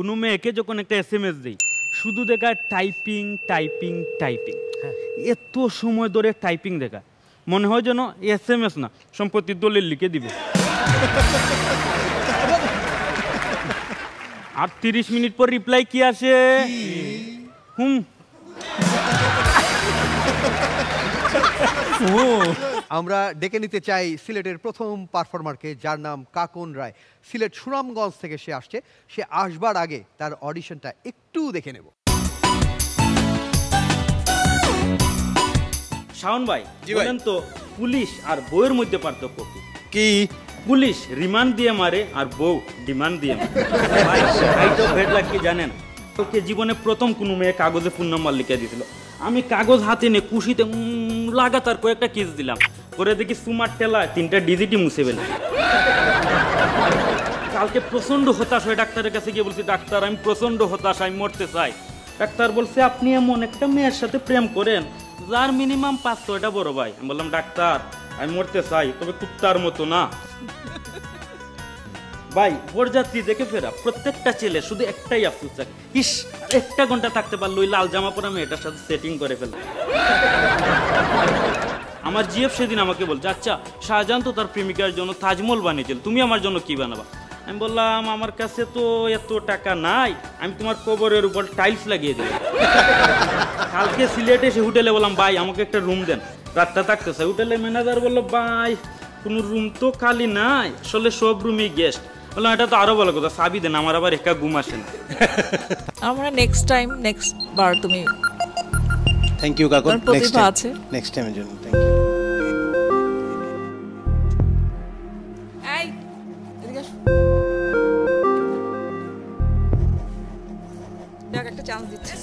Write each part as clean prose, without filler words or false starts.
কোনো মেয়েকে যখন একটা SMS দেই শুধু দেখা টাইপিং টাইপিং টাইপিং, এত সময় ধরে টাইপিং দেখা মনে হয় যেন SMS না সম্পত্তির দলিল লিখে দিবে। আর 30 মিনিট পর রিপ্লাই কি আসে? আমরা ডেকে নিতে চাই সিলেটের প্রথম পারফর্মারকে, যার নাম কাকন রায়। সিলেট সুনামগঞ্জ থেকে সে আসছে। সে আসবার আগে তার অডিশনটা একটু দেখে নেব। শাওন ভাই বলেন তো, পুলিশ আর বউয়ের মধ্যে পার্থক্য কি? কি? পুলিশ রিমান্ড দিয়ে মারে আর বউ ডিমান্ড দিয়ে মারে। ভাই তো ভেট লাগ কি জানেন? ওকে জীবনে প্রথম কোনো মেয়ে কাগজে ফোন নাম্বার লিখে দিয়েছিল। আমি কাগজ হাতে নিয়ে খুশিতে লাগাতার কয়েকটা কিস দিলাম, করে দেখি সুমার টেলা 3টা ডিজিটই মুছে ফেলে। কালকে প্রচন্ড হতাশ হয়ে ডাক্তারের কাছে গিয়ে বলছি, ডাক্তার আমি প্রচন্ড হতাশ, আমি মরতে চাই। ডাক্তার বলছে আপনি এমন একটা মেয়ের সাথে প্রেম করেন যার মিনিমাম 5-6টা বড় ভাই। আমি বললাম ডাক্তার আমি মরতে চাই, তবে কুত্তার মতো না। ভাই বরযাত্রী দেখে ফেরা প্রত্যেকটা ছেলে শুধু একটাই আফসোস থাকে, ইস 1 ঘন্টা থাকতে পারলো ওই লাল জামা পরা মেয়েটার সাথে সেটিং করে ফেল। আমার জিএফ সেদিন আমাকে বলছে, আচ্ছা শাহজাহান তো তার প্রেমিকার জন্য তাজমহল বানিয়েছিল, তুমি আমার জন্য কি বানাবা? আমি বললাম আমার কাছে তো এত টাকা নাই, আমি তোমার কবরের উপর টাইলস লাগিয়ে দিই। কালকে সিলেটে এসে হোটেলে বললাম ভাই আমাকে একটা রুম দেন, রাতটা থাকতে চাই। হোটেলের ম্যানেজার বললো ভাই কোনো রুম তো খালি নাই, আসলে সব রুমই গেস্ট। বললাম এটা তো আরো ভালো কথা, চাবি দেন, আমার আবার একা ঘুম আসে না। আমরা নেক্সট বার তুমি থ্যাংক ইউ কাকন, প্রতিভা আছে নেক্সট টাইমের জন্য থ্যাংক ইউ। এই এদিকে আসো, দেখ একটা চান্স দিচ্ছি।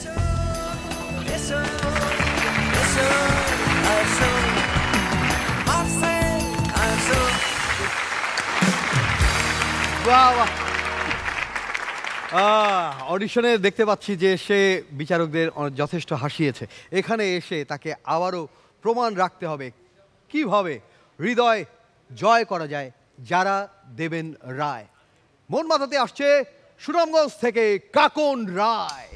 অডিশনে দেখতে পাচ্ছি যে সে বিচারকদের যথেষ্ট হাসিয়েছে। এখানে এসে তাকে আবারও প্রমাণ রাখতে হবে কিভাবে হৃদয় জয় করা যায়। যারা দেবেন রায়, মন মাতাতে আসছে সুনামগঞ্জ থেকে কাকন রায়।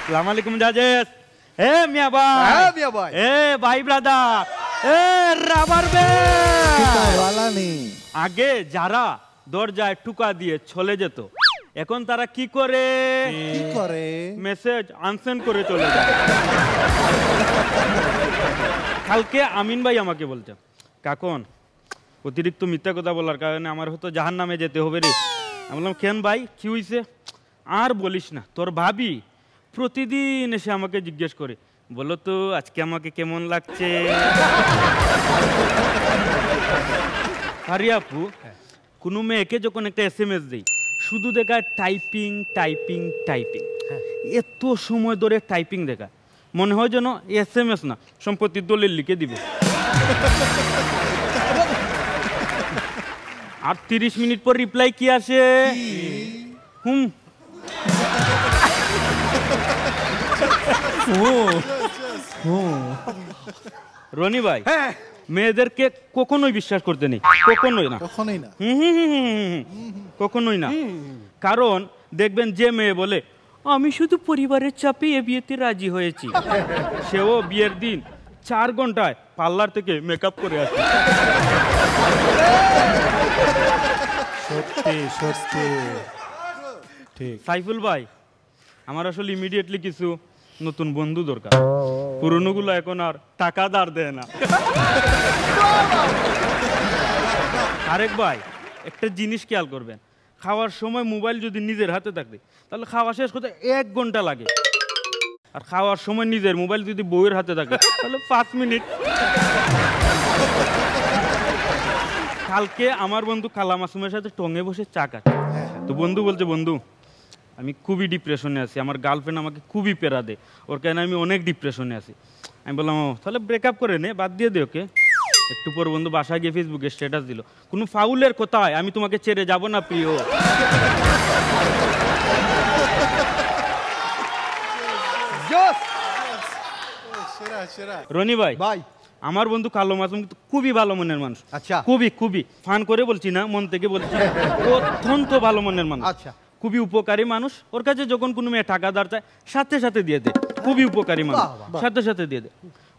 আসসালামু আলাইকুম জাজেস। এ মিয়া ভাই, হ্যাঁ মিয়া ভাই, এ ভাই ব্রাদার, এ রাবার বে। আগে যারা দরজায় টুকা দিয়ে চলে যেত, এখন তারা কি করে? মেসেজ আনসেন্ড করে চলে যায়। কালকে আমিন ভাই আমাকে বলছে, কাকন অতিরিক্ত মিথ্যা কথা বলার কারণে আমার হয়তো জাহান্নামে যেতে হবে রে। আমি বললাম কেন ভাই কি হয়েছে? আর বলিস না, তোর ভাবি প্রতিদিন এসে আমাকে জিজ্ঞেস করে, বলো তো আজকে আমাকে কেমন লাগছে। আরে আপু, কোনো মেয়েকে যখন একটা SMS দেই শুধু দেখা টাইপিং টাইপিং টাইপিং, এত সময় ধরে টাইপিং দেখা মনে হয় যেন SMS না সম্পত্তির দলিল লিখে দিবে। আর 30 মিনিট পর রিপ্লাই কি আসে? রনি ভাই, মেয়েদেরকে কখনোই বিশ্বাস করতে নেই, কখনোই না, কখনোই না। কারণ দেখবেন যে মেয়ে বলে আমি শুধু পরিবারের চাপে এ বিয়েতে রাজি হয়েছি, সেও বিয়ের দিন 4 ঘন্টায় পার্লার থেকে মেকআপ করে আসে। সত্যি সত্যি ঠিক। সাইফুল ভাই, আমার আসলে ইমিডিয়েটলি কিছু নতুন বন্ধু দরকার, পুরনোগুলো এখন আর টাকা ধার দেয় না। আরেক ভাই একটা জিনিস খেয়াল করবেন, খাওয়ার সময় মোবাইল যদি নিজের হাতে থাকে তাহলে খাওয়া শেষ করতে 1 ঘন্টা লাগে, আর খাওয়ার সময় নিজের মোবাইল যদি বউয়ের হাতে থাকে তাহলে 5 মিনিট। কালকে আমার বন্ধু কালা মাসুমের সাথে টঙে বসে চা খাচ্ছে, তো বন্ধু বলছে বন্ধু আমি খুবই ডিপ্রেশনে আছি, আমার গার্লফ্রেন্ড আমাকে খুবই পেরা দেয়, ওর কেন আমি অনেক ডিপ্রেশনে আছি। আমি বললাম ও তাহলে ব্রেকআপ করে নে, বাদ দিয়ে দে ওকে। একটু পর বন্ধু বাসায় গিয়ে ফেসবুকে স্ট্যাটাস দিল, কোনো ফাউলের কোথায় আমি তোমাকে ছেড়ে যাব না প্রিয়। রনি ভাই, আমার বন্ধু কালো মাসুম কিন্তু খুবই ভালো মনের মানুষ। আচ্ছা। খুবই ফান করে বলছি না, মন থেকে বলছি, অত্যন্ত ভালো মনের মানুষ। আচ্ছা। খুবই উপকারী মানুষ। ওর কাছে যখন কোনো মেয়ে টাকা ধার চায় সাথে সাথে দিয়ে দেয়, খুবই উপকারী মানুষ, সাথে সাথে দিয়ে দেয়।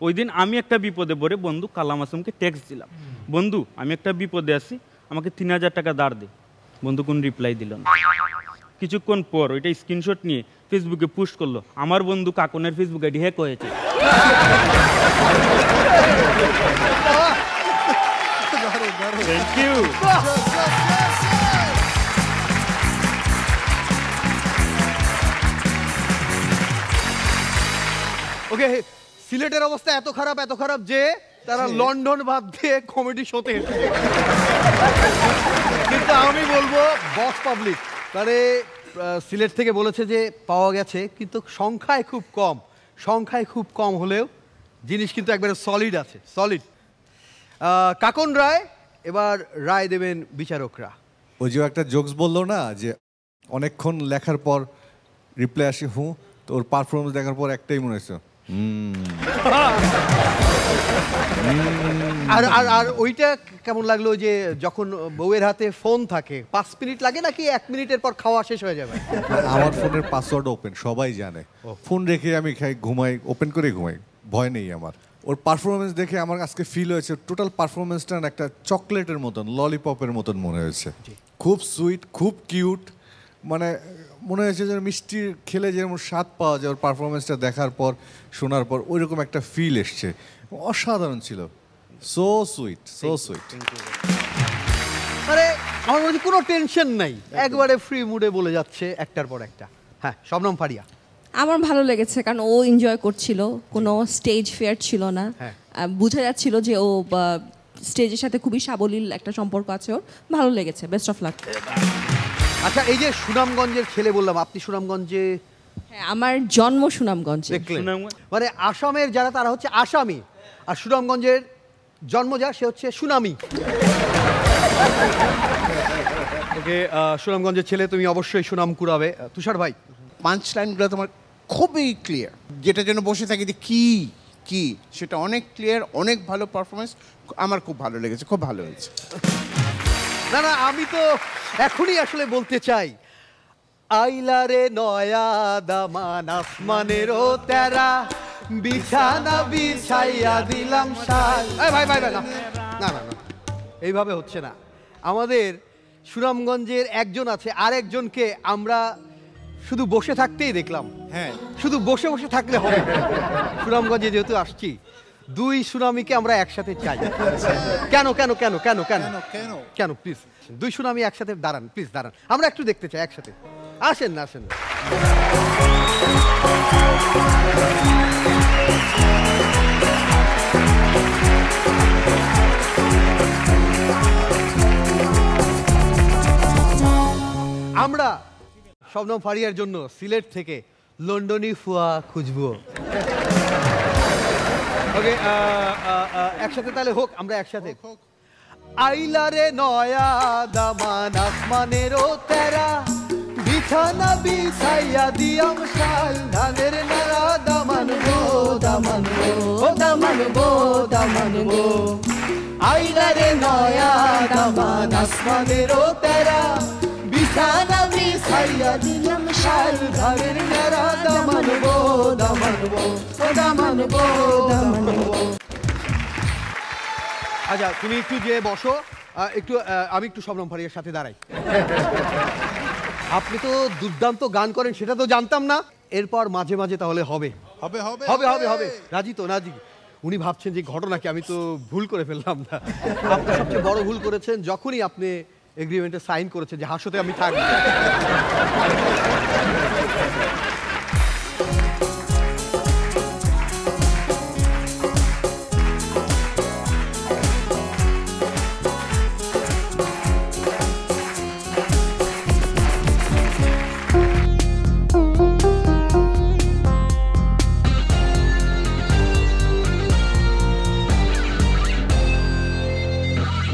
ওই দিন আমি একটা বিপদে পড়ে বন্ধু কালা মাসুমকে টেক্সট দিলাম, বন্ধু আমি একটা বিপদে আছি, আমাকে 3000 টাকা ধার দে। বন্ধু কোন রিপ্লাই দিল না। কিছুক্ষণ পর ওইটা স্ক্রিনশট নিয়ে ফেসবুকে পোস্ট করলো, আমার বন্ধু কাকনের ফেসবুক আইডি হ্যাক হয়েছে। Thank you. ওকে, সিলেটের অবস্থা এত খারাপ যে তারা লন্ডন বাদ দিয়ে কমেডি শোতে এসেছে। কিন্তু আমি বলবো বস পাবলিক মানে সিলেট থেকে বলেছে যে পাওয়া গেছে, কিন্তু সংখ্যায় খুব কম হলেও জিনিস কিন্তু একবারে সলিড আছে, সলিড। কাকন রায়, এবার রায় দেবেন বিচারকরা। ওই যে একটা জোকস বললো না যে অনেকক্ষণ লেখার পর রিপ্লাই আসে তো ওর পারফরমেন্স দেখার পর একটাই মনে হয়েছে আর ওইটা কেমন লাগলো যে যখন বউয়ের হাতে ফোন থাকে 5 মিনিট লাগে নাকি 1 মিনিটের পর খাওয়া শেষ হয়ে যাবে? আমার ফোনের পাসওয়ার্ড ওপেন, সবাই জানে। ফোন রেখে আমি ঘুমাই, ওপেন করে ঘুমাই, ভয় নেই আমার। ওর পারফরমেন্স দেখে আমার আজকে ফিল হয়েছে টোটাল পারফরমেন্সটা একটা চকলেটের মতন, ললিপপের মতন মনে হয়েছে। খুব সুইট, খুব কিউট, মানে মনে হয়েছে যে মিষ্টি খেলে যেমন স্বাদ পাওয়া যায়, ওর পারফরমেন্সটা দেখার পর শোনার পর ওইরকম একটা ফিল এসছে। অসাধারণ ছিল, সো সুইট। মানে আমার মনে হচ্ছে কোনো টেনশন নাই, একবারে ফ্রি মুডে বলে যাচ্ছে একটার পর একটা। হ্যাঁ, শবনম ফারিয়া। আমার ভালো লেগেছে কারণ ও এনজয় করছিল, কোনো স্টেজ ফেয়ার ছিল না। বোঝা যাচ্ছিল যে ও স্টেজের সাথে খুবই সাবলীল একটা সম্পর্ক আছে ওর। ভালো লেগেছে, বেস্ট অফ লাক। আচ্ছা, এই যে সুনামগঞ্জের ছেলে বললাম, আপনি সুনামগঞ্জে? হ্যাঁ, আমার জন্ম সুনামগঞ্জে। মানে আসামের যারা তারা হচ্ছে আসামি, আর সুনামগঞ্জের জন্ম যা সে হচ্ছে সুনামি। ওকে, সুনামগঞ্জের ছেলে, তুমি অবশ্যই সুনাম কুড়াবে। তুষার ভাই? পাঁচ লাইনগুলো তোমার খুবই ক্লিয়ার, যেটার জন্য বসে থাকি যে কি সেটা অনেক ক্লিয়ার, অনেক ভালো পারফরমেন্স, আমার খুব ভালো লেগেছে, খুব ভালো হয়েছে। না, আমি তো এখনই আসলে বলতে চাই, আইলারে নয়া দামান আসমানেরও তেরা, বিছানা বিছাইয়া দিলাম শাল। ভাই না, এইভাবে হচ্ছে না। আমাদের সুনামগঞ্জের একজন আছে, আরেকজনকে আমরা শুধু বসে থাকতেই দেখলাম। হ্যাঁ, শুধু বসে থাকলে হবে? সুনামগঞ্জে যেহেতু আসছি, 2 সুনামিকে আমরা একসাথে চাই। কেন প্লিজ 2 সুনামি একসাথে দাঁড়ান, প্লিজ দাঁড়ান, আমরা একটু দেখতে চাই একসাথে। আসেন না। আমরা শবনম ফারিয়ার জন্য সিলেট থেকে লন্ডনী ফুয়া খুঁজবো। ওকে, একসাথে তাহলে হোক, আমরা একসাথে। আইলারে নয়া দামান আসমানেরও তেরা, বিছানা বিছাইয়া দিয়াম শাল, ধানের নারা দামান গো, দামান গো। আইলারে নয়া দামান আসমানেরও তেরা, বিছানা বিছাইয়া দিলাম শাল, ধানের নারা দামান গো। আচ্ছা, তুমি একটু যে বসো, আমি একটু শবনম ফারিয়ার সাথে দাঁড়াই। আপনি তো দুর্দান্ত গান করেন, সেটা তো জানতাম না। এরপর মাঝে মাঝে তাহলে হবে। রাজি তো? রাজি। উনি ভাবছেন যে ঘটনা কি, আমি তো ভুল করে ফেললাম না। আপনি সবচেয়ে বড় ভুল করেছেন যখনই আপনি এগ্রিমেন্টে সাইন করেছেন যে হাসতে আমি থাকবো।